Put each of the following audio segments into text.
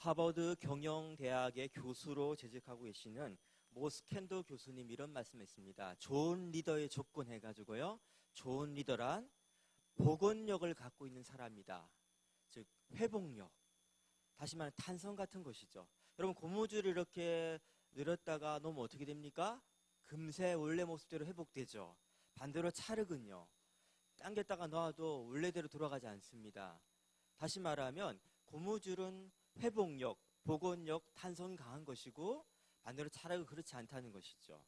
하버드 경영대학의 교수로 재직하고 계시는 모스캔도 교수님 이런 말씀했습니다. 좋은 리더의 조건 해가지고요. 좋은 리더란 복원력을 갖고 있는 사람이다. 즉 회복력. 다시 말하면 탄성 같은 것이죠. 여러분 고무줄을 이렇게 늘었다가 놓으면 어떻게 됩니까? 금세 원래 모습대로 회복되죠. 반대로 찰흙은요. 당겼다가 놔도 원래대로 돌아가지 않습니다. 다시 말하면 고무줄은 회복력, 복원력, 탄성이 강한 것이고 반대로 찰흙은 그렇지 않다는 것이죠.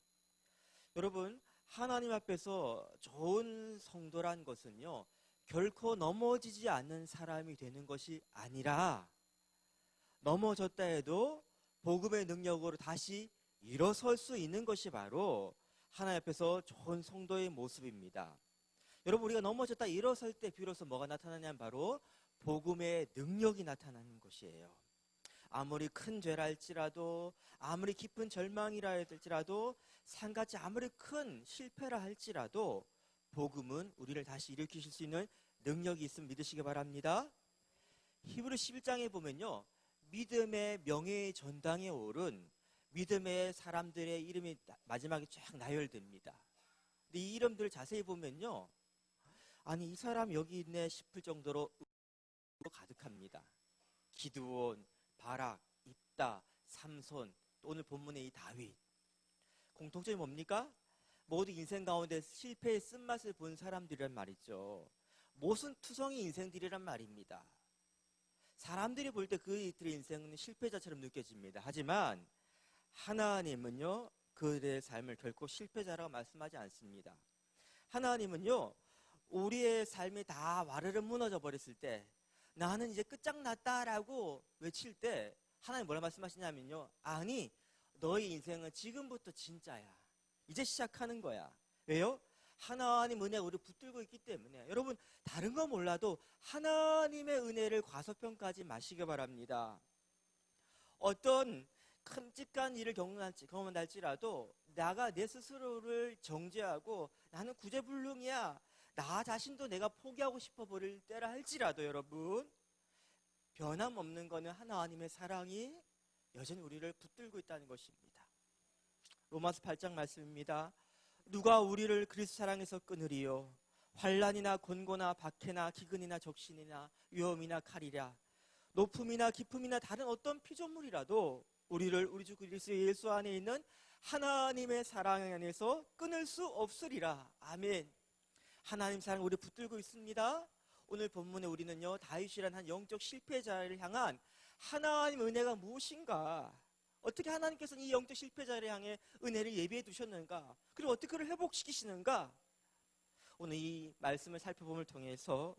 여러분 하나님 앞에서 좋은 성도란 것은요. 결코 넘어지지 않는 사람이 되는 것이 아니라 넘어졌다 해도 복음의 능력으로 다시 일어설 수 있는 것이 바로 하나님 앞에서 좋은 성도의 모습입니다. 여러분 우리가 넘어졌다 일어설 때 비로소 뭐가 나타나냐면 바로 복음의 능력이 나타나는 것이에요. 아무리 큰 죄라 할지라도 아무리 깊은 절망이라 할지라도 산같이 아무리 큰 실패라 할지라도 복음은 우리를 다시 일으키실 수 있는 능력이 있음 믿으시기 바랍니다. 히브리 11장에 보면요. 믿음의 명예의 전당에 오른 믿음의 사람들의 이름이 마지막에 쫙 나열됩니다. 근데 이 이름들을 자세히 보면요. 아니 이 사람 여기 있네 싶을 정도로 가득합니다. 기드온, 바락, 입다, 삼손, 또 오늘 본문의 이 다윗. 공통점이 뭡니까? 모두 인생 가운데 실패의 쓴맛을 본 사람들이란 말이죠. 모순투성이 인생들이란 말입니다. 사람들이 볼 때 그들의 인생은 실패자처럼 느껴집니다. 하지만 하나님은요 그들의 삶을 결코 실패자라고 말씀하지 않습니다. 하나님은요 우리의 삶이 다 와르르 무너져 버렸을 때 나는 이제 끝장났다라고 외칠 때 하나님 뭐라 말씀하시냐면요. 아니 너의 인생은 지금부터 진짜야. 이제 시작하는 거야. 왜요? 하나님 은혜가 우리를 붙들고 있기 때문에. 여러분 다른 거 몰라도 하나님의 은혜를 과소평가하지 마시기 바랍니다. 어떤 끔찍한 일을 경험할지라도 나가 내 스스로를 정죄하고 나는 구제불능이야. 나 자신도 내가 포기하고 싶어 버릴 때라 할지라도 여러분 변함없는 것은 하나님의 사랑이 여전히 우리를 붙들고 있다는 것입니다. 로마서 8장 말씀입니다. 누가 우리를 그리스도 사랑에서 끊으리요? 환난이나 곤고나 박해나 기근이나 적신이나 위험이나 칼이랴. 높음이나 깊음이나 다른 어떤 피조물이라도 우리를 우리 주 그리스도 예수 안에 있는 하나님의 사랑 안에서 끊을 수 없으리라. 아멘. 하나님 사랑 우리 붙들고 있습니다. 오늘 본문에 우리는요 다윗이란 한 영적 실패자를 향한 하나님 은혜가 무엇인가, 어떻게 하나님께서는 이 영적 실패자를 향해 은혜를 예비해 두셨는가, 그리고 어떻게 그를 회복시키시는가, 오늘 이 말씀을 살펴봄을 통해서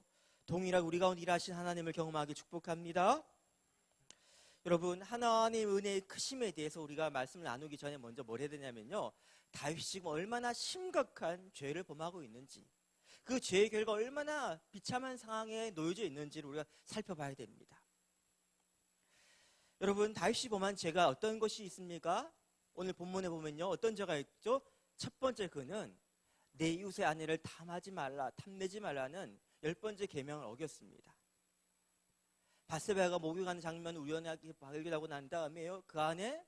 동일하게 우리 가운데 일하신 하나님을 경험하기 축복합니다. 여러분 하나님의 은혜의 크심에 대해서 우리가 말씀을 나누기 전에 먼저 뭘 해야 되냐면요 다윗이 지금 얼마나 심각한 죄를 범하고 있는지, 그 죄의 결과 얼마나 비참한 상황에 놓여져 있는지를 우리가 살펴봐야 됩니다. 여러분 다윗이 범한 죄가 어떤 것이 있습니까? 오늘 본문에 보면요 어떤 죄가 있죠? 첫 번째 그는 내 이웃의 아내를 탐하지 말라, 탐내지 말라는 10번째 계명을 어겼습니다. 바세바가 목욕하는 장면을 우연하게 발견하고 난 다음에요 그 안에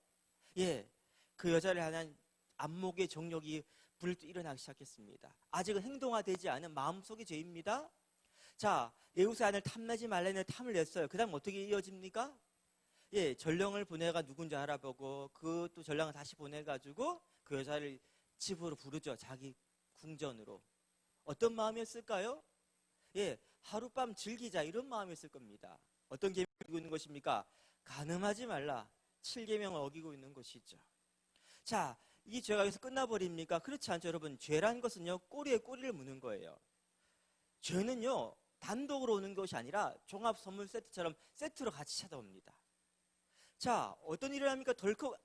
그 여자를 향한 안목의 정욕이 불도 일어나기 시작했습니다. 아직은 행동화되지 않은 마음속의 죄입니다. 자, 내 이웃의 아내를 탐내지 말라는 탐을 냈어요. 그 다음 어떻게 이어집니까? 전령을 보내가 누군지 알아보고 그 또 전령을 다시 보내가지고 그 여자를 집으로 부르죠. 자기 궁전으로. 어떤 마음이었을까요? 하룻밤 즐기자 이런 마음이었을 겁니다. 어떤 계명을 어기고 있는 것입니까? 간음하지 말라 7계명을 어기고 있는 것이죠. 자, 이 죄가 여기서 끝나버립니까? 그렇지 않죠. 여러분 죄란 것은요 꼬리에 꼬리를 무는 거예요. 죄는요 단독으로 오는 것이 아니라 종합 선물 세트처럼 세트로 같이 찾아옵니다. 자, 어떤 일을 합니까? 덜컥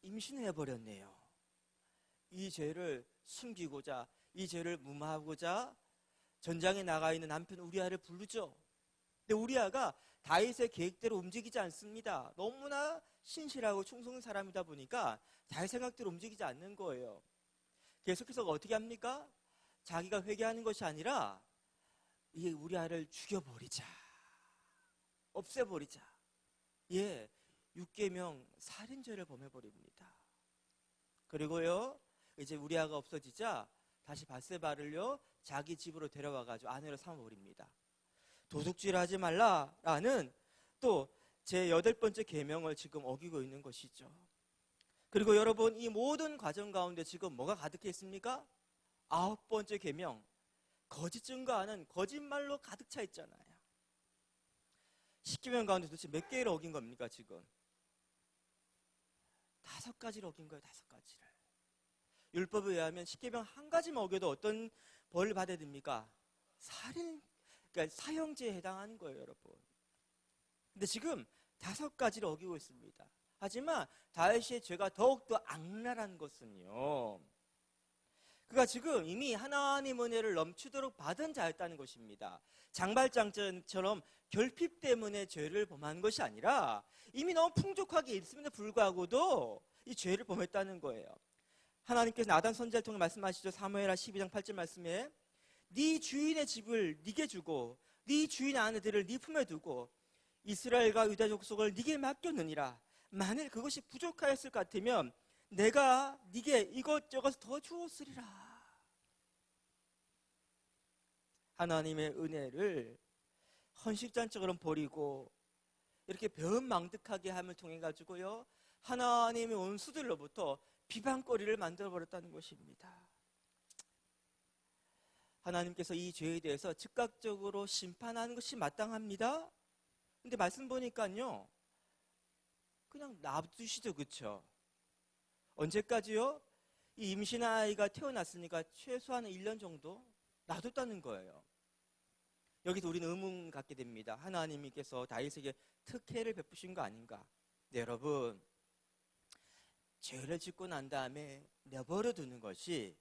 임신해버렸네요. 이 죄를 숨기고자, 이 죄를 무마하고자 전장에 나가 있는 남편 우리아를 부르죠. 근데 우리아가 다윗의 계획대로 움직이지 않습니다. 너무나 신실하고 충성한 사람이다 보니까 자기 생각대로 움직이지 않는 거예요. 계속해서 어떻게 합니까? 자기가 회개하는 것이 아니라 이 우리아를 죽여버리자, 없애버리자. 6계명 살인죄를 범해버립니다. 그리고요, 이제 우리아가 없어지자 다시 밧세바를요 자기 집으로 데려와가지고 아내로 삼아버립니다. 도둑질 하지 말라라는 또 제 8번째 계명을 지금 어기고 있는 것이죠. 그리고 여러분, 이 모든 과정 가운데 지금 뭐가 가득해 있습니까? 9번째 계명, 거짓 증거하는 거짓말로 가득 차 있잖아요. 10계명 가운데 도대체 몇 개를 어긴 겁니까 지금? 5가지를 어긴 거예요. 5가지를. 율법에 의하면 10계명 한 가지만 어겨도 어떤 벌을 받아야 됩니까? 살인, 그러니까 사형제에 해당하는 거예요, 여러분. 근데 지금 5가지를 어기고 있습니다. 하지만 다윗의 죄가 더욱더 악랄한 것은요, 그가 지금 이미 하나님 은혜를 넘치도록 받은 자였다는 것입니다. 장발장처럼 결핍 때문에 죄를 범한 것이 아니라 이미 너무 풍족하게 있음에도 불구하고도 이 죄를 범했다는 거예요. 하나님께서 나단 선지자를 통해 말씀하시죠. 사무엘하 12장 8절 말씀에 네 주인의 집을 네게 주고 네 주인 아내들을 네 품에 두고 이스라엘과 유다 족속을 네게 맡겼느니라. 만일 그것이 부족하였을 것 같으면 내가 네게 이것저것 더 주었으리라. 하나님의 은혜를 헌식잔처럼 버리고 이렇게 배은망덕하게 함을 통해 가지고요, 하나님의 원수들로부터 비방거리를 만들어버렸다는 것입니다. 하나님께서 이 죄에 대해서 즉각적으로 심판하는 것이 마땅합니다. 근데 말씀 보니까요, 그냥 놔두시죠, 그렇죠? 언제까지요? 이 임신한 아이가 태어났으니까 최소한 1년 정도 놔뒀다는 거예요. 여기서 우리는 의문 갖게 됩니다. 하나님께서 다윗에게 특혜를 베푸신 거 아닌가? 네, 여러분, 죄를 짓고 난 다음에 내버려 두는 것이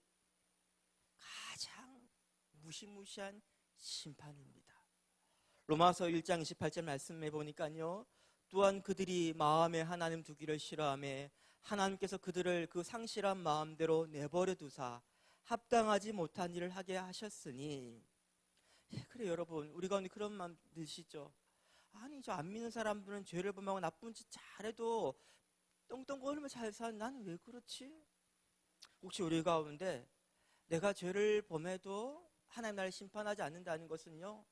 가장 무시무시한 심판입니다. 로마서 1장 28절 말씀해 보니까요, 또한 그들이 마음에 하나님 두기를 싫어하며 하나님께서 그들을 그 상실한 마음대로 내버려 두사 합당하지 못한 일을 하게 하셨으니. 그래, 여러분, 우리 가운데 그런 마음 드시죠? 아니, 저 안 믿는 사람들은 죄를 범하고 나쁜 짓 잘해도 떵떵거리며 잘 사는 나는 왜 그렇지? 혹시 우리 가운데 내가 죄를 범해도 하나님 나를 심판하지 않는다는 것은요,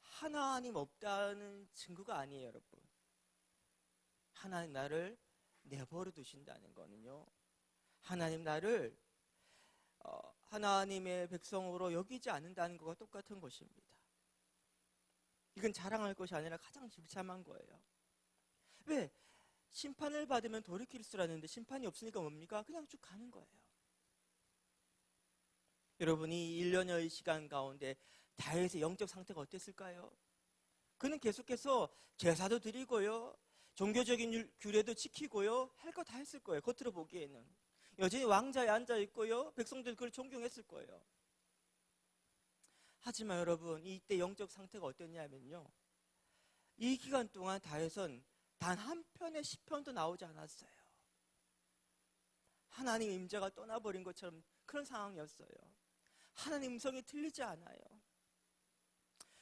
하나님 없다는 증거가 아니에요, 여러분. 하나님 나를 내버려 두신다는 거는요, 하나님 나를 하나님의 백성으로 여기지 않는다는 것과 똑같은 것입니다. 이건 자랑할 것이 아니라 가장 비참한 거예요. 왜? 심판을 받으면 돌이킬 줄 알았는데 심판이 없으니까 뭡니까? 그냥 쭉 가는 거예요. 여러분이 1년여의 시간 가운데 다윗의 영적 상태가 어땠을까요? 그는 계속해서 제사도 드리고요, 종교적인 규례도 지키고요, 할 거 다 했을 거예요. 겉으로 보기에는 여전히 왕자에 앉아있고요, 백성들 그걸 존경했을 거예요. 하지만 여러분, 이때 영적 상태가 어땠냐면요, 이 기간 동안 다윗은 단 한 편의 시편도 나오지 않았어요. 하나님 임재가 떠나버린 것처럼 그런 상황이었어요. 하나님 음성이 들리지 않아요.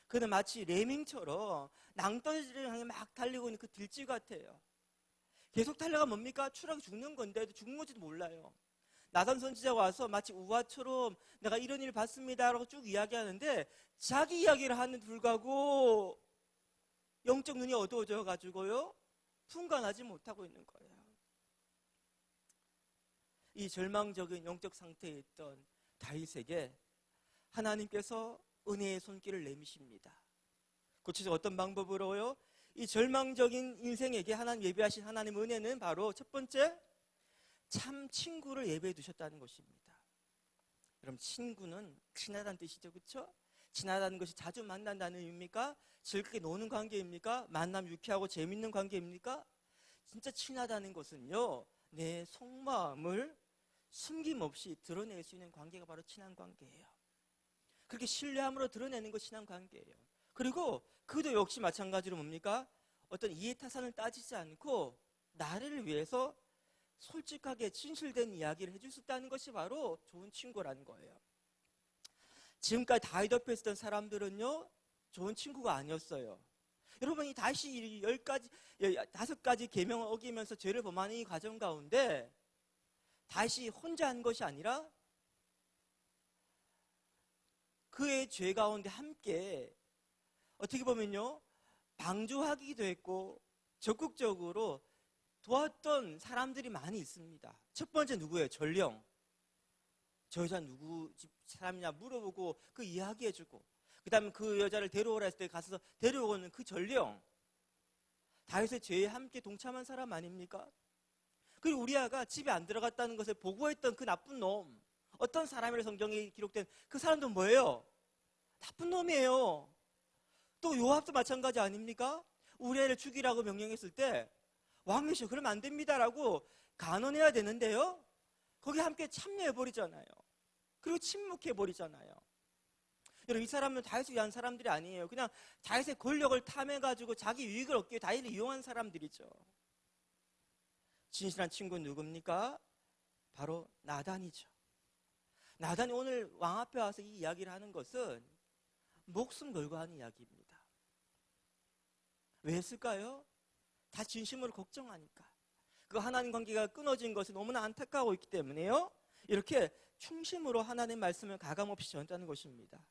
그는 마치 레밍처럼 낭떠러지를 향해 막 달리고 있는 그 들쥐 같아요. 계속 달려가 뭡니까? 추락해 죽는 건데도 죽는 건지도 몰라요. 나단 선지자가 와서 마치 우화처럼 내가 이런 일 봤습니다 라고 쭉 이야기하는데 자기 이야기를 하는 불구하고 영적 눈이 어두워져 가지고요, 분간하지 못하고 있는 거예요. 이 절망적인 영적 상태에 있던 다윗에게 하나님께서 은혜의 손길을 내미십니다. 구체적으로 어떤 방법으로요? 이 절망적인 인생에게 하나님 예배하신 하나님 은혜는 바로 첫 번째, 참 친구를 예배해 두셨다는 것입니다. 여러분, 친구는 친하다는 뜻이죠, 그렇죠? 친하다는 것이 자주 만난다는 의미입니까? 즐겁게 노는 관계입니까? 만남 유쾌하고 재밌는 관계입니까? 진짜 친하다는 것은요, 내 속마음을 숨김없이 드러낼 수 있는 관계가 바로 친한 관계예요. 그렇게 신뢰함으로 드러내는 것이 친한 관계예요. 그리고 그도 역시 마찬가지로 뭡니까? 어떤 이해타산을 따지지 않고 나를 위해서 솔직하게 진실된 이야기를 해줄 수 있다는 것이 바로 좋은 친구라는 거예요. 지금까지 다윗 옆에 있었던 사람들은요, 좋은 친구가 아니었어요. 여러분이 다시 10가지, 5가지 계명을 어기면서 죄를 범하는 이 과정 가운데 다시 혼자 한 것이 아니라 그의 죄 가운데 함께 어떻게 보면요, 방조하기도 했고 적극적으로 도왔던 사람들이 많이 있습니다. 첫 번째 누구예요? 전령. 저 여자 누구 집 사람이냐 물어보고 그 이야기해주고, 그 다음에 그 여자를 데려오라 했을 때 가서 데려오는 그 전령. 다윗의 죄에 함께 동참한 사람 아닙니까? 그리고 우리아가 집에 안 들어갔다는 것을 보고했던 그 나쁜 놈, 어떤 사람이라 성경에 기록된 그 사람도 뭐예요? 나쁜 놈이에요. 또 요압도 마찬가지 아닙니까? 우리아를 죽이라고 명령했을 때 왕이시여 그러면 안 됩니다라고 간언해야 되는데요, 거기 함께 참여해버리잖아요. 그리고 침묵해버리잖아요. 여러분, 이 사람은 다윗을 위한 사람들이 아니에요. 그냥 다윗의 권력을 탐해가지고 자기 유익을 얻기 위해 다윗을 이용한 사람들이죠. 진실한 친구는 누굽니까? 바로 나단이죠. 나단이 오늘 왕 앞에 와서 이 이야기를 하는 것은 목숨 걸고 하는 이야기입니다. 왜 했을까요? 다 진심으로 걱정하니까. 그 하나님 관계가 끊어진 것이 너무나 안타까워 있기 때문에요, 이렇게 충심으로 하나님 말씀을 가감없이 전하는 것입니다.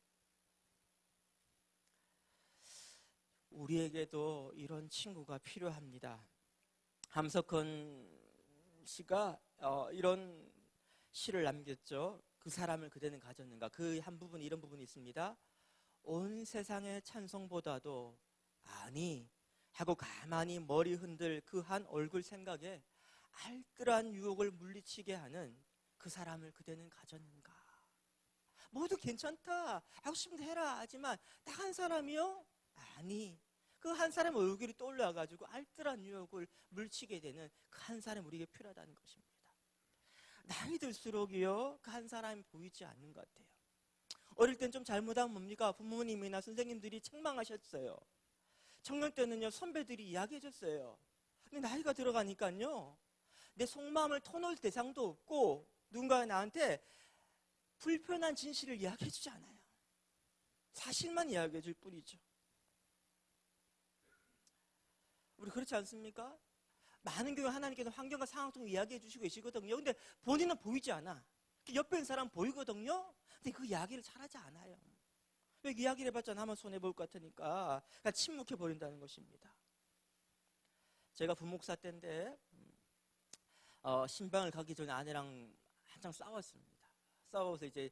우리에게도 이런 친구가 필요합니다. 함석헌 씨가 이런 시를 남겼죠. 그 사람을 그대는 가졌는가. 그 한 부분, 이런 부분이 있습니다. 온 세상의 찬송보다도 아니 하고 가만히 머리 흔들 그 한 얼굴 생각에 알뜰한 유혹을 물리치게 하는 그 사람을 그대는 가졌는가. 모두 괜찮다, 하고 싶은데 해라 하지만 딱 한 사람이요? 아니, 그 한 사람의 얼굴이 떠올라가지고 알뜰한 유혹을 물치게 되는 그 한 사람이 우리에게 필요하다는 것입니다. 나이 들수록이요, 그 한 사람이 보이지 않는 것 같아요. 어릴 땐 좀 잘못하면 뭡니까? 부모님이나 선생님들이 책망하셨어요. 청년 때는요, 선배들이 이야기해줬어요. 근데 나이가 들어가니까요, 내 속마음을 터놓을 대상도 없고 누군가 나한테 불편한 진실을 이야기해주지 않아요. 사실만 이야기해줄 뿐이죠. 우리 그렇지 않습니까? 많은 경우 하나님께서 환경과 상황 통해 이야기해 주시고 계시거든요. 근데 본인은 보이지 않아. 옆에 있는 사람 보이거든요. 근데 그 이야기를 잘하지 않아요. 왜 이야기를 해봤자 나만 손해볼 것 같으니까 그냥 침묵해 버린다는 것입니다. 제가 부목사 때인데 신방을 가기 전에 아내랑 한창 싸웠습니다. 싸워서 이제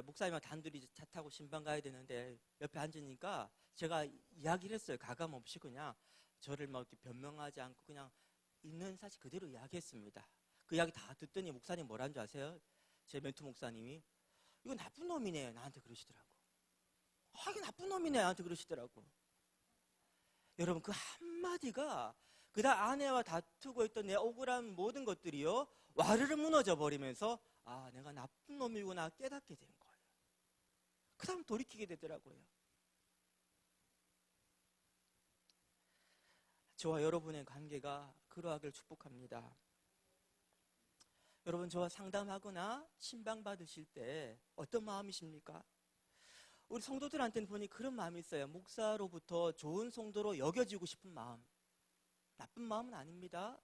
목사님과 단둘이 차 타고 신방 가야 되는데 옆에 앉으니까 제가 이야기를 했어요. 가감 없이 그냥 저를 막 이렇게 변명하지 않고 그냥 있는 사실 그대로 이야기했습니다. 그 이야기 다 듣더니 목사님 뭐라는 줄 아세요? 제 멘토 목사님이 이거 나쁜 놈이네 나한테 그러시더라고. 이게 나쁜 놈이네 나한테 그러시더라고. 여러분, 그 한마디가 그다음 아내와 다투고 있던 내 억울한 모든 것들이요, 와르르 무너져 버리면서 아, 내가 나쁜 놈이구나 깨닫게 된 거예요. 그 다음 돌이키게 되더라고요. 저와 여러분의 관계가 그러하길 축복합니다. 여러분, 저와 상담하거나 신방 받으실 때 어떤 마음이십니까? 우리 성도들한테는 보니 그런 마음이 있어요. 목사로부터 좋은 성도로 여겨지고 싶은 마음. 나쁜 마음은 아닙니다.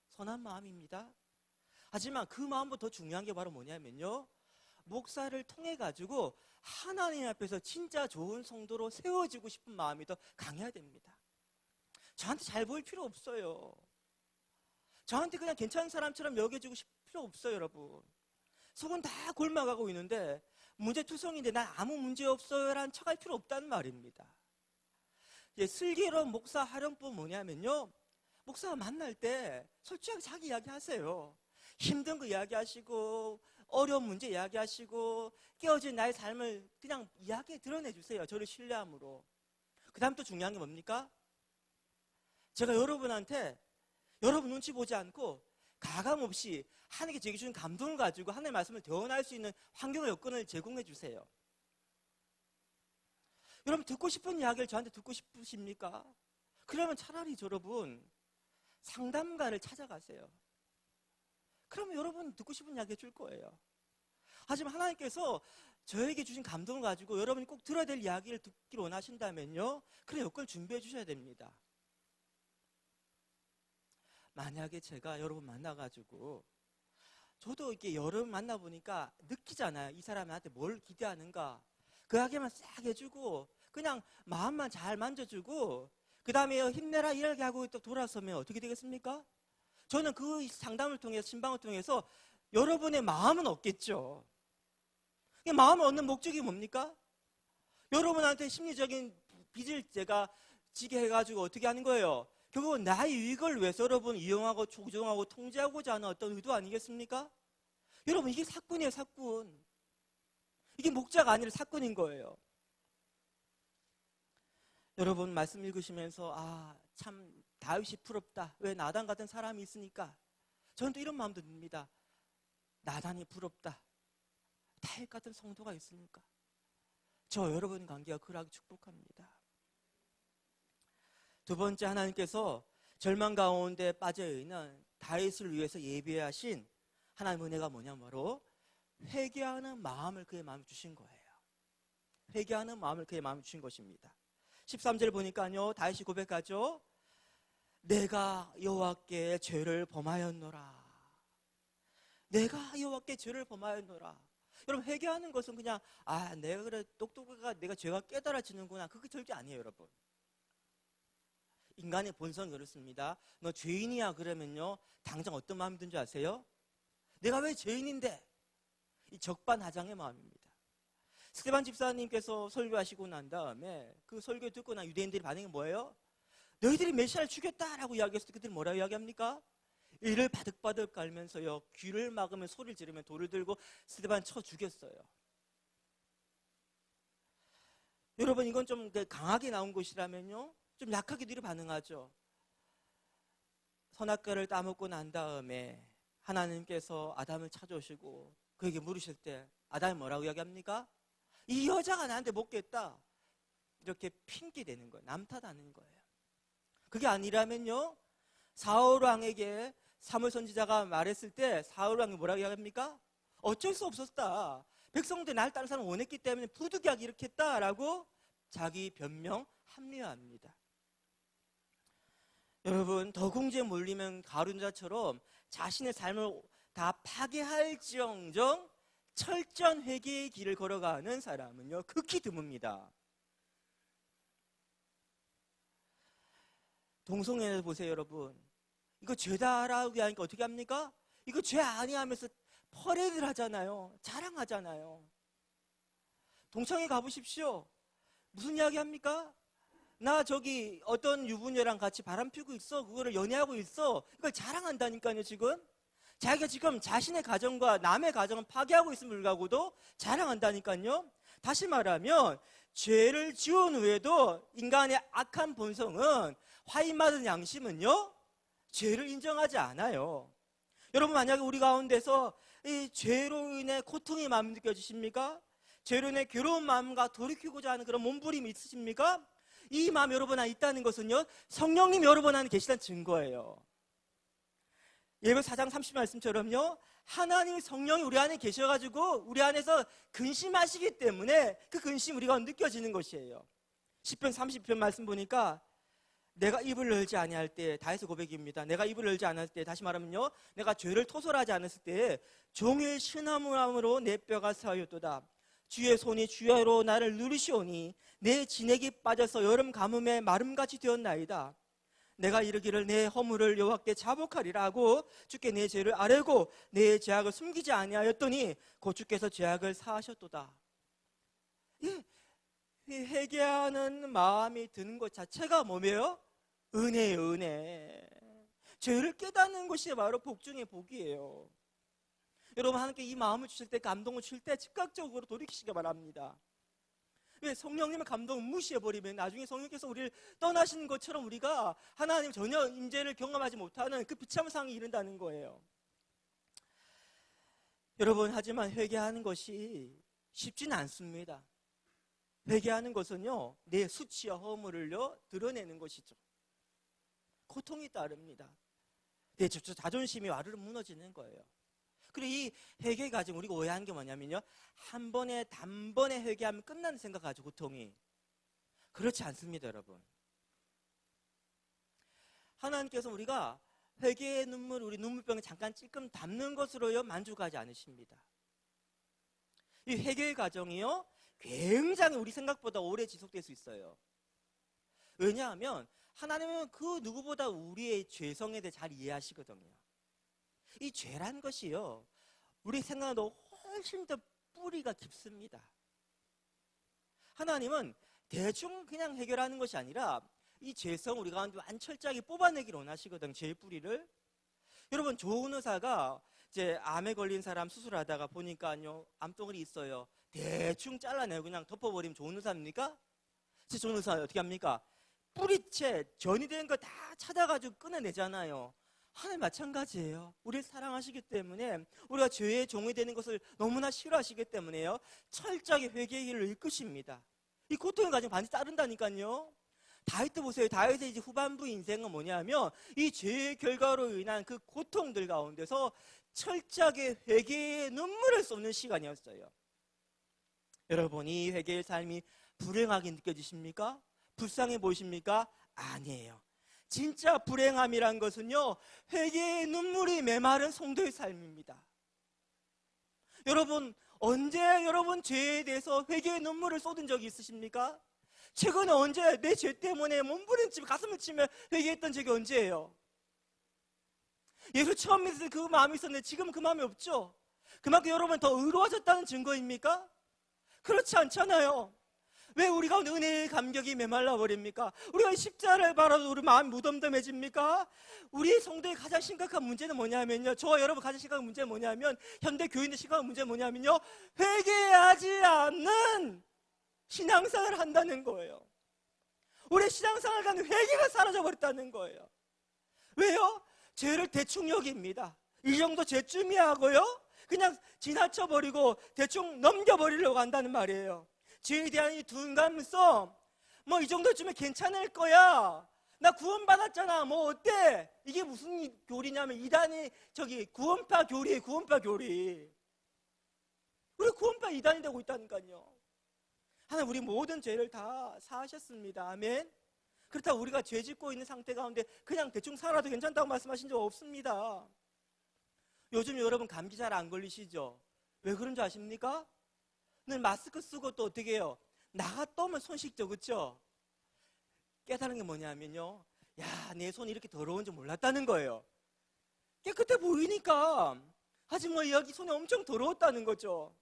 선한 마음입니다. 하지만 그 마음보다 더 중요한 게 바로 뭐냐면요, 목사를 통해 가지고 하나님 앞에서 진짜 좋은 성도로 세워지고 싶은 마음이 더 강해야 됩니다. 저한테 잘 보일 필요 없어요. 저한테 그냥 괜찮은 사람처럼 여겨지고 싶을 필요 없어요. 여러분, 속은 다 골마가고 있는데 문제투성인데 난 아무 문제 없어요 라는 척할 필요 없다는 말입니다. 슬기로운 목사 활용법 뭐냐면요, 목사가 만날 때 솔직하게 자기 이야기 하세요. 힘든 거 이야기하시고 어려운 문제 이야기하시고 깨어진 나의 삶을 그냥 이야기에 드러내주세요. 저를 신뢰함으로. 그 다음 또 중요한 게 뭡니까? 제가 여러분한테 여러분 눈치 보지 않고 가감없이 하나님께 제게 주신 감동을 가지고 하나님의 말씀을 대언할 수 있는 환경과 여건을 제공해 주세요. 여러분, 듣고 싶은 이야기를 저한테 듣고 싶으십니까? 그러면 차라리 여러분 상담가를 찾아가세요. 그러면 여러분 듣고 싶은 이야기 해줄 거예요. 하지만 하나님께서 저에게 주신 감동을 가지고 여러분이 꼭 들어야 될 이야기를 듣기를 원하신다면요, 그런 여건을 준비해 주셔야 됩니다. 만약에 제가 여러분 만나가지고 저도 이렇게 여러분 만나보니까 느끼잖아요. 이 사람이 나한테 뭘 기대하는가. 그 이야기만 싹 해주고 그냥 마음만 잘 만져주고 그 다음에 힘내라 이렇게 하고 또 돌아서면 어떻게 되겠습니까? 저는 그 상담을 통해서, 신방을 통해서 여러분의 마음은 얻겠죠. 마음을 얻는 목적이 뭡니까? 여러분한테 심리적인 빚을 제가 지게 해가지고 어떻게 하는 거예요? 결국은 나의 이익을 위해서 여러분 이용하고 조종하고 통제하고자 하는 어떤 의도 아니겠습니까? 여러분, 이게 사건이에요, 사건. 이게 목자가 아니라 사건인 거예요. 여러분 말씀 읽으시면서 참 다윗이 부럽다. 왜? 나단 같은 사람이 있으니까. 저는 또 이런 마음도 듭니다. 나단이 부럽다. 다윗 같은 성도가 있으니까. 저 여러분 관계가 그러하게 축복합니다. 두 번째, 하나님께서 절망 가운데 빠져있는 다윗을 위해서 예비하신 하나님의 은혜가 뭐냐, 바로 회개하는 마음을 그의 마음에 주신 거예요. 회개하는 마음을 그의 마음에 주신 것입니다. 13절 보니까요, 다윗이 고백하죠. 내가 여호와께 죄를 범하였노라. 내가 여호와께 죄를 범하였노라. 여러분, 회개하는 것은 그냥 내가 그래 똑똑하가 내가 죄가 깨달아지는구나, 그게 절대 아니에요. 여러분, 인간의 본성이 그렇습니다. 너 죄인이야 그러면요, 당장 어떤 마음이 든지 아세요? 내가 왜 죄인인데? 이 적반하장의 마음입니다. 스데반 집사님께서 설교하시고 난 다음에 그 설교 듣고 난 유대인들의 반응이 뭐예요? 너희들이 메시아를 죽였다라고 이야기했을 때 그들이 뭐라고 이야기합니까? 이를 바득바득 갈면서요, 귀를 막으면 소리를 지르면 돌을 들고 스데반 쳐 죽였어요. 여러분, 이건 좀 강하게 나온 것이라면요, 좀 약하게 뒤로 반응하죠. 선악과를 따먹고 난 다음에 하나님께서 아담을 찾아오시고 그에게 물으실 때 아담이 뭐라고 이야기합니까? 이 여자가 나한테 먹겠다, 이렇게 핑계대는 거예요. 남 탓하는 거예요. 그게 아니라면요, 사울 왕에게 사무엘 선지자가 말했을 때 사울 왕이 뭐라고 이야기합니까? 어쩔 수 없었다. 백성들 날 다른 사람 원했기 때문에 부득이하게 일으켰다라고 자기 변명 합리화합니다. 여러분, 덕웅지에 몰리면 가룟자처럼 자신의 삶을 다 파괴할지언정 철저한 회개의 길을 걸어가는 사람은요, 극히 드뭅니다. 동성애를 보세요. 여러분, 이거 죄다라고 하니까 어떻게 합니까? 이거 죄 아니야 하면서 퍼레이드를 하잖아요. 자랑하잖아요. 동창회 가보십시오. 무슨 이야기 합니까? 나 저기 어떤 유부녀랑 같이 바람 피우고 있어, 그거를 연애하고 있어, 이걸 자랑한다니까요. 지금 자기가 지금 자신의 가정과 남의 가정을 파괴하고 있음을 불구하고도 자랑한다니까요. 다시 말하면 죄를 지은 후에도 인간의 악한 본성은, 화인맞은 양심은요, 죄를 인정하지 않아요. 여러분, 만약에 우리 가운데서 이 죄로 인해 고통의 마음 느껴지십니까? 죄로 인해 괴로운 마음과 돌이키고자 하는 그런 몸부림이 있으십니까? 이 마음 여러분 안에 있다는 것은요, 성령님 여러분 안에 계시다는 증거예요. 예배서 4장 30말씀처럼요, 하나님 성령이 우리 안에 계셔가지고 우리 안에서 근심하시기 때문에 그 근심 우리가 느껴지는 것이에요. 시편 30편 말씀 보니까 내가 입을 열지 아니할 때, 다윗의 고백입니다. 내가 입을 열지 않을 때, 다시 말하면요, 내가 죄를 토설하지 않았을 때 종일 신음함으로 내 뼈가 사하였도다. 주의 손이 주야로 나를 누르시오니 내 진액이 빠져서 여름 가뭄에 마름같이 되었나이다. 내가 이르기를 내 허물을 여호와께 자복하리라 하고 주께 내 죄를 아뢰고 내 죄악을 숨기지 아니하였더니 곧 주께서 죄악을 사하셨도다. 회개하는 마음이 드는 것 자체가 뭐예요? 은혜예요, 은혜. 죄를 깨닫는 것이 바로 복 중의 복이에요. 여러분, 하나님께 이 마음을 주실 때, 감동을 주실 때 즉각적으로 돌이키시기 바랍니다. 왜? 성령님의 감동을 무시해버리면 나중에 성령께서 우리를 떠나시는 것처럼 우리가 하나님 전혀 임재를 경험하지 못하는 그 비참한 상황이 이른다는 거예요. 여러분, 하지만 회개하는 것이 쉽지는 않습니다. 회개하는 것은요, 내 수치와 허물을요 드러내는 것이죠. 고통이 따릅니다. 내 자존심이 와르르 무너지는 거예요. 그리고 이 회개 과정 우리가 오해한 게 뭐냐면요, 한 번에 단번에 회개하면 끝나는 생각 가지고 고통이. 그렇지 않습니다, 여러분. 하나님께서 우리가 회개의 눈물, 우리 눈물병에 잠깐 찔끔 담는 것으로요 만족하지 않으십니다. 이 회개의 과정이요 굉장히 우리 생각보다 오래 지속될 수 있어요. 왜냐하면 하나님은 그 누구보다 우리의 죄성에 대해 잘 이해하시거든요. 이 죄란 것이요 우리 생각보다 훨씬 더 뿌리가 깊습니다. 하나님은 대충 그냥 해결하는 것이 아니라 이 죄성 우리 가운데 완 철저하게 뽑아내기를 원하시거든요. 죄의 뿌리를. 여러분, 좋은 의사가 이제 암에 걸린 사람 수술하다가 보니까요 암덩어리 있어요. 대충 잘라내고 그냥 덮어버리면 좋은 의사입니까? 진짜 좋은 의사 어떻게 합니까? 뿌리채 전이 되는 거 다 찾아가지고 끊어내잖아요. 하나님 마찬가지예요. 우리를 사랑하시기 때문에, 우리가 죄의 종이 되는 것을 너무나 싫어하시기 때문에요 철저하게 회개의 길을 이끄십니다. 이 고통의 과정 반드시 따른다니까요. 다윗도 보세요. 다윗의 이제 후반부 인생은 뭐냐면 이 죄의 결과로 인한 그 고통들 가운데서 철저하게 회개의 눈물을 쏟는 시간이었어요. 여러분, 이 회개의 삶이 불행하게 느껴지십니까? 불쌍해 보이십니까? 아니에요. 진짜 불행함이란 것은요 회개의 눈물이 메마른 성도의 삶입니다. 여러분, 언제 여러분 죄에 대해서 회개의 눈물을 쏟은 적이 있으십니까? 최근에 언제 내 죄 때문에 몸부림치며 가슴을 치며 회개했던 적이 언제예요? 예수 처음 믿을 때 그 마음이 있었는데 지금 그 마음이 없죠? 그만큼 여러분 더 의로워졌다는 증거입니까? 그렇지 않잖아요. 왜 우리가 은혜의 감격이 메말라 버립니까? 우리가 십자가를 바라도 우리 마음이 무덤덤해집니까? 우리 성도의 가장 심각한 문제는 뭐냐면요, 저와 여러분 가장 심각한 문제는 뭐냐면, 현대 교인의 심각한 문제는 뭐냐면요 회개하지 않는 신앙생활을 한다는 거예요. 우리 신앙생활 가운데 회개가 사라져 버렸다는 거예요. 왜요? 죄를 대충 여깁니다. 이 정도 죄쯤이야 하고요 그냥 지나쳐버리고 대충 넘겨버리려고 한다는 말이에요. 죄에 대한 이 둔감성, 뭐 이 정도쯤에 괜찮을 거야, 나 구원받았잖아, 뭐 어때? 이게 무슨 교리냐면 이단이 저기 구원파 교리예요. 구원파 교리. 우리 구원파 이단이 되고 있다니까요. 하나님 우리 모든 죄를 다 사하셨습니다. 아멘. 그렇다고 우리가 죄 짓고 있는 상태 가운데 그냥 대충 살아도 괜찮다고 말씀하신 적 없습니다. 요즘 여러분 감기 잘 안 걸리시죠? 왜 그런 줄 아십니까? 늘 마스크 쓰고 또 어떻게 해요? 나가 떠면 손 씻죠, 그렇죠? 깨달은 게 뭐냐면요, 야, 내 손이 이렇게 더러운 줄 몰랐다는 거예요. 깨끗해 보이니까. 하지만 여기 손이 엄청 더러웠다는 거죠.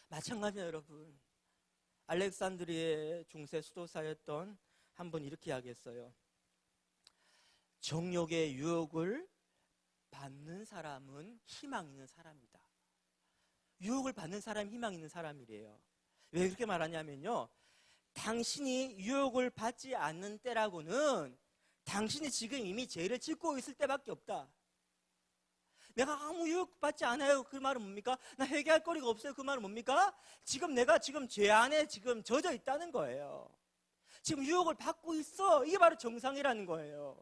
마찬가지예요, 여러분. 알렉산드리아의 중세 수도사였던 한 분 이렇게 이야기했어요. 정욕의 유혹을 받는 사람은 희망 있는 사람이다. 유혹을 받는 사람이 희망 있는 사람이래요. 왜 그렇게 말하냐면요, 당신이 유혹을 받지 않는 때라고는 당신이 지금 이미 죄를 짓고 있을 때밖에 없다. 내가 아무 유혹받지 않아요. 그 말은 뭡니까? 나 회개할 거리가 없어요. 그 말은 뭡니까? 지금 내가 지금 죄 안에 지금 젖어 있다는 거예요. 지금 유혹을 받고 있어. 이게 바로 정상이라는 거예요.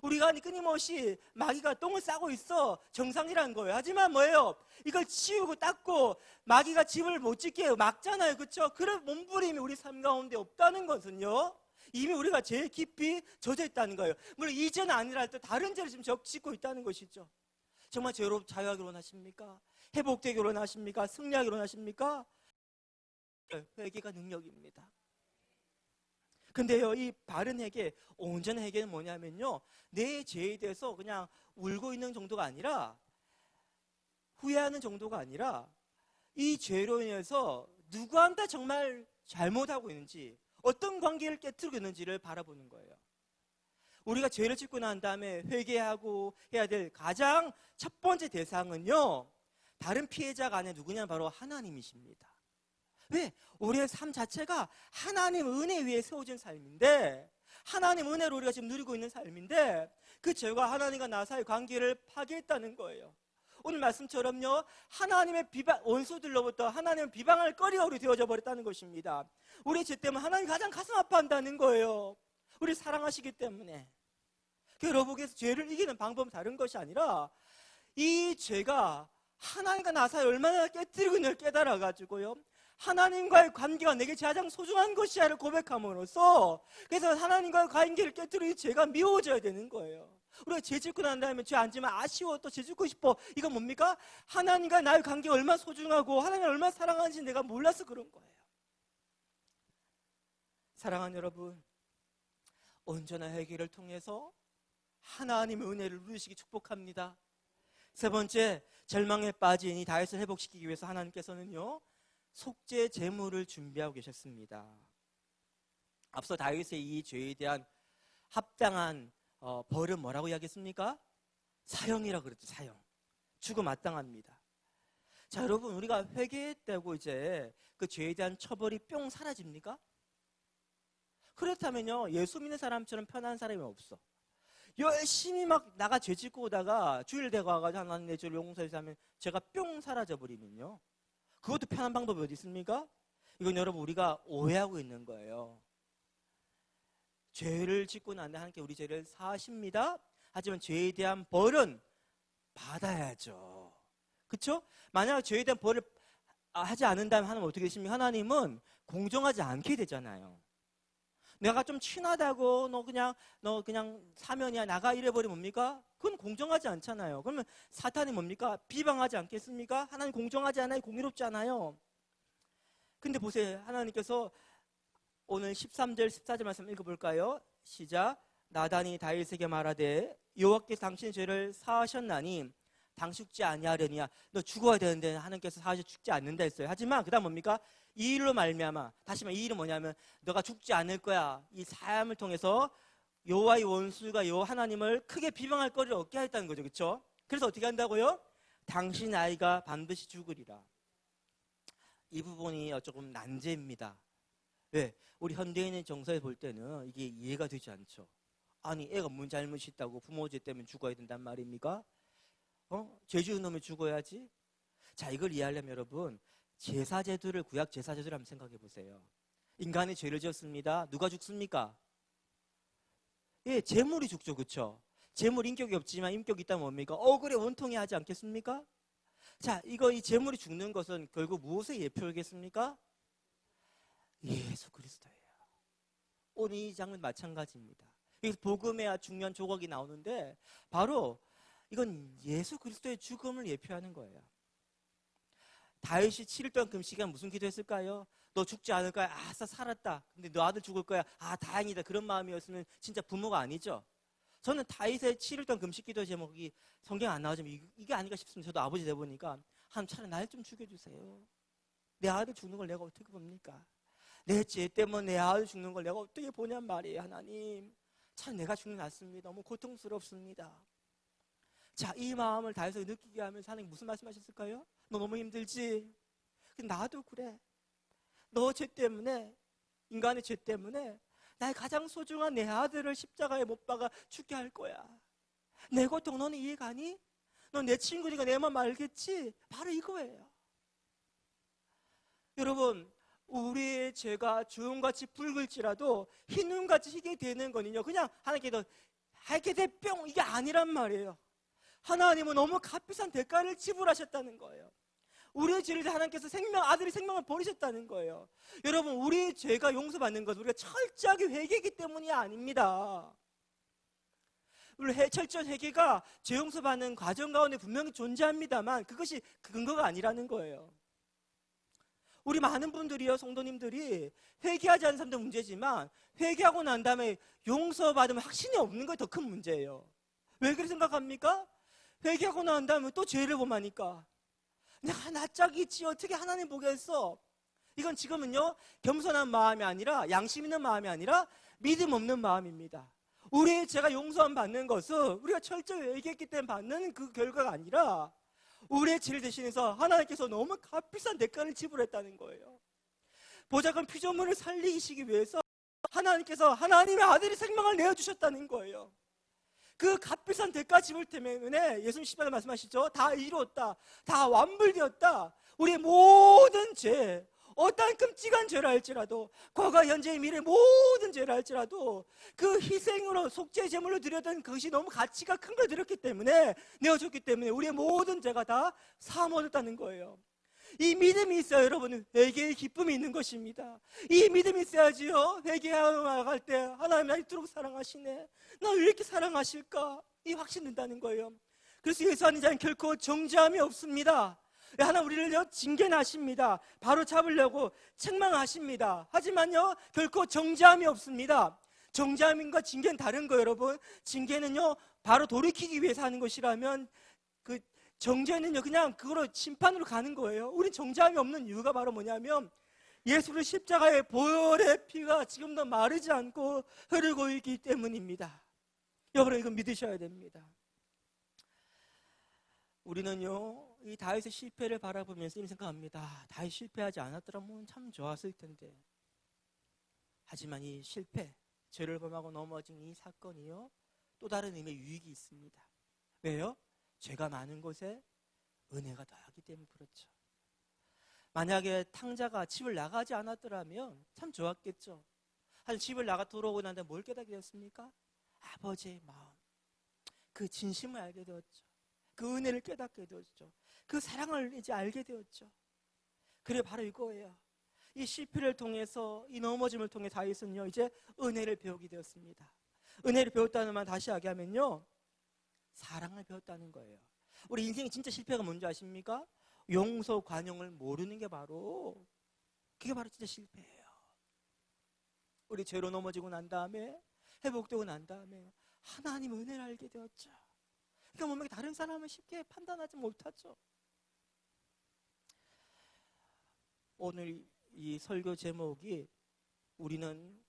우리가 끊임없이 마귀가 똥을 싸고 있어. 정상이라는 거예요. 하지만 뭐예요? 이걸 치우고 닦고 마귀가 집을 못 짓게 막잖아요. 그렇죠? 그런 몸부림이 우리 삶 가운데 없다는 것은요, 이미 우리가 죄에 깊이 젖어 있다는 거예요. 물론 이 죄는 아니라 할 때 다른 죄를 지금 짓고 있다는 것이죠. 정말 죄로 자유하기를 원하십니까? 회복되기를 원하십니까? 승리하기를 원하십니까? 회개가 능력입니다. 근데요, 이 바른 회개, 온전한 회개는 뭐냐면요, 내 죄에 대해서 그냥 울고 있는 정도가 아니라, 후회하는 정도가 아니라, 이 죄로 인해서 누구한테 정말 잘못하고 있는지, 어떤 관계를 깨트리고 있는지를 바라보는 거예요. 우리가 죄를 짓고 난 다음에 회개하고 해야 될 가장 첫 번째 대상은요, 다른 피해자가 아니라 누구냐, 바로 하나님이십니다. 왜? 우리의 삶 자체가 하나님 은혜 위에 세워진 삶인데, 하나님 은혜로 우리가 지금 누리고 있는 삶인데, 그 죄가 하나님과 나 사이의 관계를 파괴했다는 거예요. 오늘 말씀처럼요, 하나님의 원수들로부터 하나님의 비방할 거리가 우리 되어져 버렸다는 것입니다. 우리 죄 때문에 하나님이 가장 가슴 아파한다는 거예요. 우리 사랑하시기 때문에. 여러분께서 죄를 이기는 방법은 다른 것이 아니라 이 죄가 하나님과 나 사이 얼마나 깨뜨리고 있는걸 깨달아가지고요, 하나님과의 관계가 내게 가장 소중한 것이야를 고백함으로써, 그래서 하나님과의 관계를 깨뜨리는 죄가 미워져야 되는 거예요. 우리가 죄 짓고 난 다음에 죄 안 지면 아쉬워, 또 죄 짓고 싶어. 이건 뭡니까? 하나님과 나의 관계가 얼마나 소중하고 하나님을 얼마나 사랑하는지 내가 몰라서 그런 거예요. 사랑하는 여러분, 온전한 회개를 통해서 하나님의 은혜를 누리시기 축복합니다. 세 번째, 절망에 빠진 이 다윗을 회복시키기 위해서 하나님께서는요, 속죄 제물을 준비하고 계셨습니다. 앞서 다윗의 이 죄에 대한 합당한 벌은 뭐라고 이야기했습니까? 사형이라고 그랬죠. 사형. 죽어 마땅합니다. 자, 여러분, 우리가 회개했다고 이제 그 죄에 대한 처벌이 뿅 사라집니까? 그렇다면요, 예수 믿는 사람처럼 편한 사람이 없어. 열심히 막 나가 죄 짓고 오다가 주일 되고 와가지고 하나님 내 죄를 용서해 주세요 하면 죄가 뿅 사라져버리면요, 그것도 편한 방법이 어디 있습니까? 이건 여러분, 우리가 오해하고 있는 거예요. 죄를 짓고 난 다음에 하나님께 우리 죄를 사하십니다. 하지만 죄에 대한 벌은 받아야죠. 그렇죠? 만약 죄에 대한 벌을 하지 않는다면 하나님은 어떻게 되십니까? 하나님은 공정하지 않게 되잖아요. 내가 좀 친하다고 너 그냥 사면이야 나가 이래버리면 뭡니까? 그건 공정하지 않잖아요. 그러면 사탄이 뭡니까? 비방하지 않겠습니까? 하나님 공정하지 않아요. 공의롭지 않아요. 근데 보세요, 하나님께서 오늘 13절 14절 말씀 읽어볼까요? 시작. 나단이 다윗에게 말하되 여호와께서 당신의 죄를 사하셨나니 당신 죽지 아니하려니야. 너 죽어야 되는데 하나님께서 사하셔 죽지 않는다 했어요. 하지만 그 다음 뭡니까? 이 일로 말미암아, 다시 말해 이 일은 뭐냐면 너가 죽지 않을 거야. 이 사함을 통해서 여호와의 원수가 여호와 하나님을 크게 비방할 거리를 얻게 했다는 거죠. 그렇죠? 그래서 어떻게 한다고요? 당신 아이가 반드시 죽으리라. 이 부분이 조금 난제입니다. 왜? 우리 현대인의 정서에 볼 때는 이게 이해가 되지 않죠. 아니, 애가 뭔 잘못이 있다고 부모 죄 때문에 죽어야 된단 말입니까? 죄 지은 놈이 죽어야지. 자, 이걸 이해하려면 여러분, 제사제도를, 구약 제사제도를 한번 생각해 보세요. 인간이 죄를 지었습니다. 누가 죽습니까? 예, 제물이 죽죠. 그렇죠? 제물 인격이 없지만 인격이 있다면 뭡니까? 억울에 원통해 하지 않겠습니까? 자, 이 제물이 죽는 것은 결국 무엇의 예표겠습니까? 예수 그리스도예요. 오늘 이 장면 마찬가지입니다. 여기서 복음의 중요한 조각이 나오는데 바로 이건 예수 그리스도의 죽음을 예표하는 거예요. 다윗이 7일 동안 금식한 무슨 기도했을까요? 너 죽지 않을 거야. 아싸 살았다. 근데 너 아들 죽을 거야. 아 다행이다. 그런 마음이었으면 진짜 부모가 아니죠. 저는 다윗의 7일 동안 금식 기도 제목이 성경 안 나오지만 이게 아닌가 싶습니다. 저도 아버지 되보니까 하나님 차라리 날 좀 죽여주세요. 내 아들 죽는 걸 내가 어떻게 봅니까? 내 죄 때문에 내 아들 죽는 걸 내가 어떻게 보냔 말이에요. 하나님 참 내가 죽는 게 낫습니다. 너무 고통스럽습니다. 자, 이 마음을 다해서 느끼게 하면서 하나님 무슨 말씀하셨을까요? 너 너무 힘들지? 근데 나도 그래. 너 죄 때문에, 인간의 죄 때문에 나의 가장 소중한 내 아들을 십자가에 못 박아 죽게 할 거야. 내 고통 너는 이해 가니? 넌 내 친구니까 내 마음 알겠지? 바로 이거예요. 여러분, 우리의 죄가 주홍같이 붉을지라도 흰눈같이 희게 되는 거는요, 그냥 하나님께서 하게 돼 뿅 이게 아니란 말이에요. 하나님은 너무 값비싼 대가를 지불하셨다는 거예요. 우리의 죄를 위해 하나님께서 아들의 생명을 버리셨다는 거예요. 여러분, 우리의 죄가 용서받는 것은 우리가 철저하게 회개하기 때문이 아닙니다. 우리 철저한 회개가 죄 용서받는 과정 가운데 분명히 존재합니다만 그것이 근거가 아니라는 거예요. 우리 많은 분들이요, 성도님들이 회개하지 않는 사람도 문제지만 회개하고 난 다음에 용서받으면 확신이 없는 게 더 큰 문제예요. 왜 그렇게 생각합니까? 회개하고 난 다음에 또 죄를 범하니까 내가 낯짝이지 어떻게 하나님 보겠어? 이건 지금은요, 겸손한 마음이 아니라 양심 있는 마음이 아니라 믿음 없는 마음입니다. 우리의 죄가 용서함 받는 것은 우리가 철저히 회개했기 때문에 받는 그 결과가 아니라 우리의 죄를 대신해서 하나님께서 너무 값비싼 대가를 지불했다는 거예요. 보잘것 피조물을 살리시기 위해서 하나님께서 하나님의 아들의 생명을 내어주셨다는 거예요. 그 값비싼 대가 지불 때문에 예수님 10절에 말씀하시죠. 다 이루었다. 다 완불되었다. 우리의 모든 죄, 어떠한 끔찍한 죄를 할지라도, 과거, 현재, 미래 모든 죄를 할지라도 그 희생으로 속죄 제물로 드렸던 그것이 너무 가치가 큰 걸 드렸기 때문에, 내어줬기 때문에 우리의 모든 죄가 다 사함얻었다는 거예요. 이 믿음이 있어야 여러분 회개의 기쁨이 있는 것입니다. 이 믿음이 있어야지요, 회개하러 나갈 때 하나님 날 이토록 사랑하시네, 나 왜 이렇게 사랑하실까, 이 확신 든다는 거예요. 그래서 예수 하는 자는 결코 정죄함이 없습니다. 하나님 우리를 징계하십니다. 바로 잡으려고 책망하십니다. 하지만요 결코 정죄함이 없습니다. 정죄함과 징계는 다른 거예요, 여러분. 징계는요 바로 돌이키기 위해서 하는 것이라면, 그 정죄는요 그냥 그거로 심판으로 가는 거예요. 우리 정죄함이 없는 이유가 바로 뭐냐면, 예수를 십자가의 보혈의 피가 지금도 마르지 않고 흐르고 있기 때문입니다. 여러분 이거 믿으셔야 됩니다. 우리는요 이 다윗의 실패를 바라보면서 이런 생각합니다. 다윗 실패하지 않았더라면 참 좋았을 텐데. 하지만 이 실패, 죄를 범하고 넘어진 이 사건이요 또 다른 의미의 유익이 있습니다. 왜요? 죄가 많은 곳에 은혜가 더하기 때문에 그렇죠. 만약에 탕자가 집을 나가지 않았더라면 참 좋았겠죠. 한 집을 나가 들어오고 난 다음에 뭘 깨닫게 되었습니까? 아버지의 마음, 그 진심을 알게 되었죠. 그 은혜를 깨닫게 되었죠. 그 사랑을 이제 알게 되었죠. 그래 바로 이거예요. 이 실패를 통해서, 이 넘어짐을 통해 다윗은요 이제 은혜를 배우게 되었습니다. 은혜를 배웠다는 말 다시 하면요 사랑을 배웠다는 거예요. 우리 인생의 진짜 실패가 뭔지 아십니까? 용서, 관용을 모르는 게 바로, 그게 바로 진짜 실패예요. 우리 죄로 넘어지고 난 다음에, 회복되고 난 다음에 하나님 은혜를 알게 되었죠. 그러니까 몸에 다른 사람은 쉽게 판단하지 못하죠. 오늘 이 설교 제목이 우리는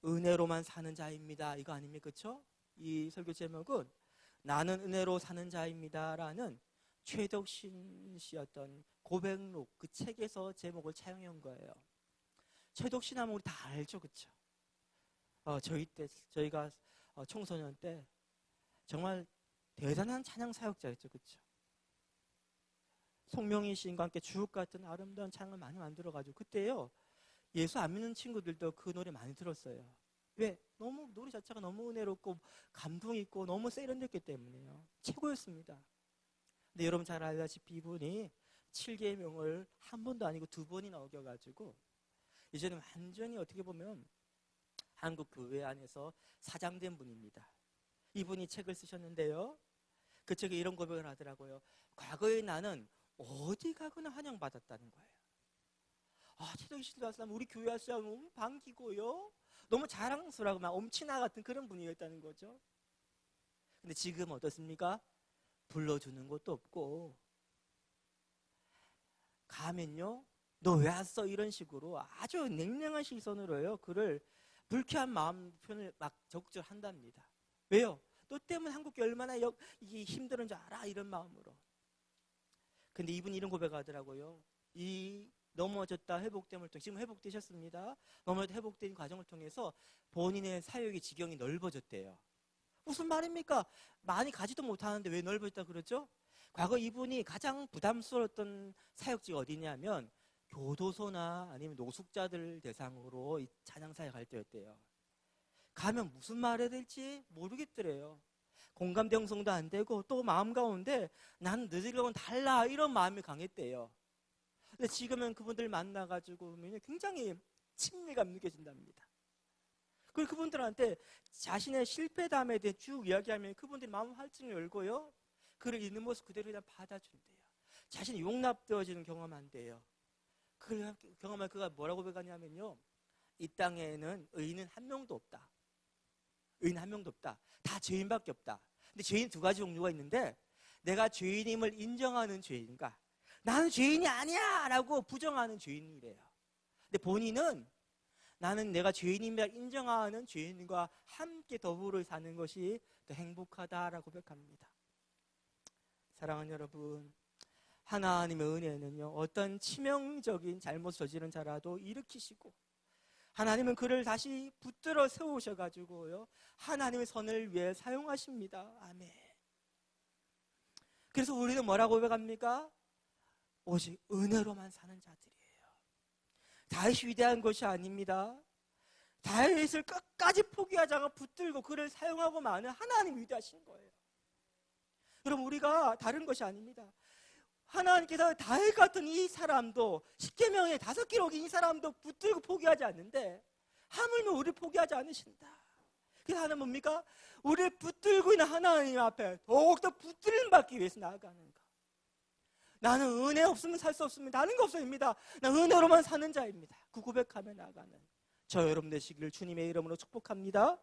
은혜로만 사는 자입니다, 이거 아닙니까? 그렇죠? 이 설교 제목은 나는 은혜로 사는 자입니다라는 최덕신 씨였던 고백록 그 책에서 제목을 차용해 온 거예요. 최덕신 하면 우리 다 알죠, 그렇죠? 저희가 청소년 때 정말 대단한 찬양 사역자였죠, 그렇죠? 송명희 시인과 함께 주옥 같은 아름다운 찬양을 많이 만들어가지고 그때요 예수 안 믿는 친구들도 그 노래 많이 들었어요. 왜? 너무 노래 자체가 너무 은혜롭고 감동 있고 너무 세련됐기 때문에요. 최고였습니다. 근데 여러분 잘 알다시피 이분이 7계명을 한 번도 아니고 2번이나 어겨가지고 이제는 완전히 어떻게 보면 한국 교회 안에서 사장된 분입니다. 이분이 책을 쓰셨는데요 그 책에 이런 고백을 하더라고요. 과거에 나는 어디 가거나 환영받았다는 거예요. 최덕신 교사님 우리 교회 왔어요 너무 반기고요 너무 자랑스러워하고 막 엄친아 같은 그런 분이었다는 거죠. 근데 지금 어떻습니까? 불러주는 것도 없고, 가면요 너 왜 왔어? 이런 식으로 아주 냉랭한 시선으로요 그를 불쾌한 마음 표현을 막 적절한답니다. 왜요? 너 때문에 한국이 얼마나 이게 힘든 줄 알아? 이런 마음으로. 근데 이분이 이런 고백하더라고요. 이 넘어졌다 회복됨을 통해, 지금 회복되셨습니다. 넘어졌다 회복된 과정을 통해서 본인의 사역의 지경이 넓어졌대요. 무슨 말입니까? 많이 가지도 못하는데 왜 넓어졌다 그러죠? 과거 이분이 가장 부담스러웠던 사역지가 어디냐면 교도소나 아니면 노숙자들 대상으로 이 찬양 사역할 때였대요. 가면 무슨 말 해야 될지 모르겠더래요. 공감대 형성도 안 되고 또 마음 가운데 난 너희들하고는 달라 이런 마음이 강했대요. 근데 지금은 그분들 만나가지고 굉장히 친밀감 느껴진답니다. 그리고 그분들한테 자신의 실패담에 대해 쭉 이야기하면 그분들이 마음 활짝 열고요 그를 있는 모습 그대로 그냥 받아준대요. 자신이 용납되어지는 경험한대요. 그 경험을 그가 뭐라고 고백하냐면요 이 땅에는 의인은 한 명도 없다. 의인 한 명도 없다. 다 죄인밖에 없다. 근데 죄인 2가지 종류가 있는데 내가 죄인임을 인정하는 죄인과 나는 죄인이 아니야 라고 부정하는 죄인이래요. 근데 본인은 나는 내가 죄인임을 인정하는 죄인과 함께 더불어 사는 것이 더 행복하다라고 고백합니다. 사랑하는 여러분, 하나님의 은혜는요 어떤 치명적인 잘못 저지른 자라도 일으키시고 하나님은 그를 다시 붙들어 세우셔가지고요 하나님의 선을 위해 사용하십니다. 아멘. 그래서 우리는 뭐라고 고백합니까? 오직 은혜로만 사는 자들이에요. 다윗이 위대한 것이 아닙니다. 다윗을 끝까지 포기하지 않고 붙들고 그를 사용하고 마는 하나님이 위대하신 거예요. 여러분, 우리가 다른 것이 아닙니다. 하나님께서 다윗 같은 이 사람도, 십계명의 5기록인 이 사람도 붙들고 포기하지 않는데 하물며 우리를 포기하지 않으신다. 그래서 하나는 뭡니까? 우리를 붙들고 있는 하나님 앞에 더욱더 붙들림 받기 위해서 나아가는 것. 나는 은혜 없으면 살 수 없습니다. 다른 거 없습니다. 나는 은혜로만 사는 자입니다. 그 고백하며 나아가는 저 여러분 되시기를 주님의 이름으로 축복합니다.